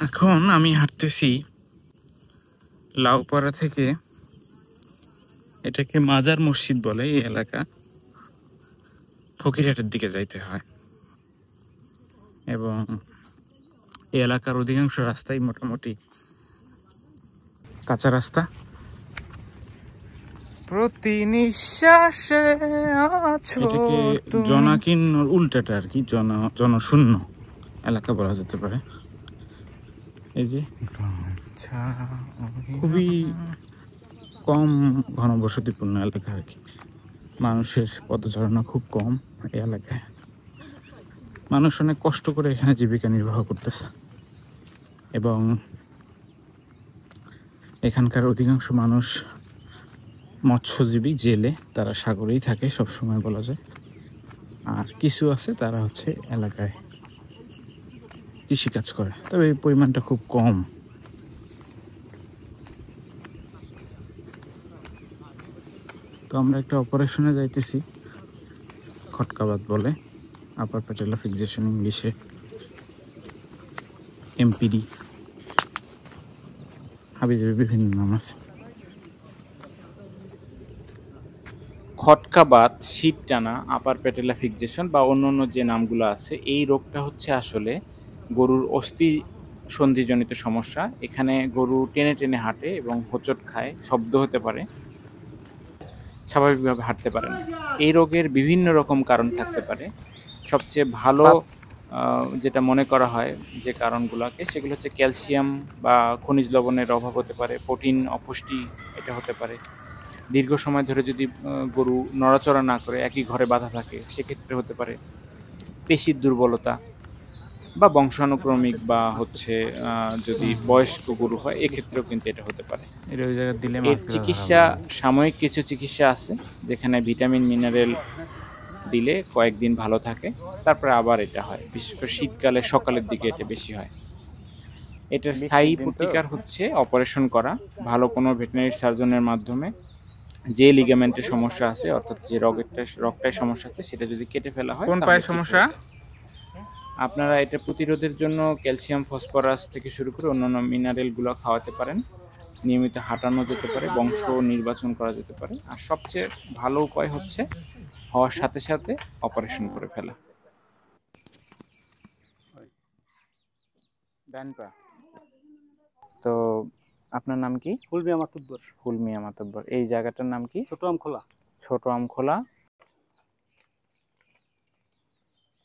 এখন আমি হাঁটতেছি লাউপাড়া থেকে, এটাকে মাজার মসজিদ বলে এই এলাকা, ফকিরহাটের দিকে যাইতে হয়। এবং এই এলাকার অধিকাংশ রাস্তাই মোটামুটি কাঁচা রাস্তা। প্রতি নিঃশ্বাসে আছো এটাকে জনাকীর্ণ উল্টাটা আর কি, জনশূন্য এলাকা বলা যেতে পারে। এই যে খুবই কম ঘনবসতিপূর্ণ এলাকা আর কি, মানুষের পদচারণা খুব কম এই এলাকায়। মানুষ অনেক কষ্ট করে এখানে জীবিকা নির্বাহ করতেছে এবং এখানকার অধিকাংশ মানুষ মৎস্যজীবী, জেলে, তারা সাগরেই থাকে সবসময় বলা যায়। আর কিছু আছে তারা হচ্ছে এলাকায় কৃষিকাজ করে, তবে এই পরিমাণটা খুব কম। তো আমরা একটা অপারেশনে যাইতেছি, খটকাবাদ বলে, আপার প্যাটেলা ফিক্সেশন ইংলিশে, এমপিডি, হাবিজাবি বিভিন্ন নাম আছে। খটকাবাত, শীত টানা, আপার প্যাটেলা ফিক্সেশন বা অন্য যে নামগুলো আছে, এই রোগটা হচ্ছে আসলে গরুর অস্থি সন্ধিজনিত সমস্যা। এখানে গরু টেনে টেনে হাঁটে এবং হোঁচট খায়, শব্দ হতে পারে, স্বাভাবিকভাবে হাঁটতে পারে না। এই রোগের বিভিন্ন রকম কারণ থাকতে পারে। সবচেয়ে ভালো যেটা মনে করা হয় যে কারণগুলোকে, সেগুলো হচ্ছে ক্যালসিয়াম বা খনিজ লবণের অভাব হতে পারে, প্রোটিন অপুষ্টি এটা হতে পারে, দীর্ঘ সময় ধরে যদি গরু নড়াচড়া না করে একই ঘরে বাঁধা থাকে সেক্ষেত্রে হতে পারে, পেশির দুর্বলতা বা বংশানুক্রমিক বা হচ্ছে যদি বয়স্ক গরু হয় এক্ষেত্রেও কিন্তু এটা হতে পারে। এর চিকিৎসা, সাময়িক কিছু চিকিৎসা আছে যেখানে ভিটামিন মিনারেল দিলে কয়েকদিন ভালো থাকে, তারপরে আবার এটা হয়। বিশেষ করে শীতকালে সকালের দিকে এটা বেশি হয়। এটার স্থায়ী প্রতিকার হচ্ছে অপারেশন করা, ভালো কোনো ভেটেরিনারি সার্জনের মাধ্যমে যে লিগামেন্টের সমস্যা আছে, অর্থাৎ যে রগটায় সমস্যা আছে সেটা যদি কেটে ফেলা হয়। কোন পায়ের সমস্যা? আপনারা এটা প্রতিরোধের জন্য ক্যালসিয়াম, ফসফরাস থেকে শুরু করে অন্যান্য মিনারেলগুলো খাওয়াতে পারেন, নিয়মিত হাঁটানো যেতে পারে, বংশ নির্বাচন করা যেতে পারে, আর সবচেয়ে ভালো উপায় হচ্ছে হওয়ার সাথে সাথে অপারেশন করে ফেলা। তো আপনার নাম কি? ফুলমিয়া মাতুব্বর। ফুলমিয়া মাতুব্বর। এই জায়গাটার নাম কি? ছোট আমখোলা। ছোট আমখোলা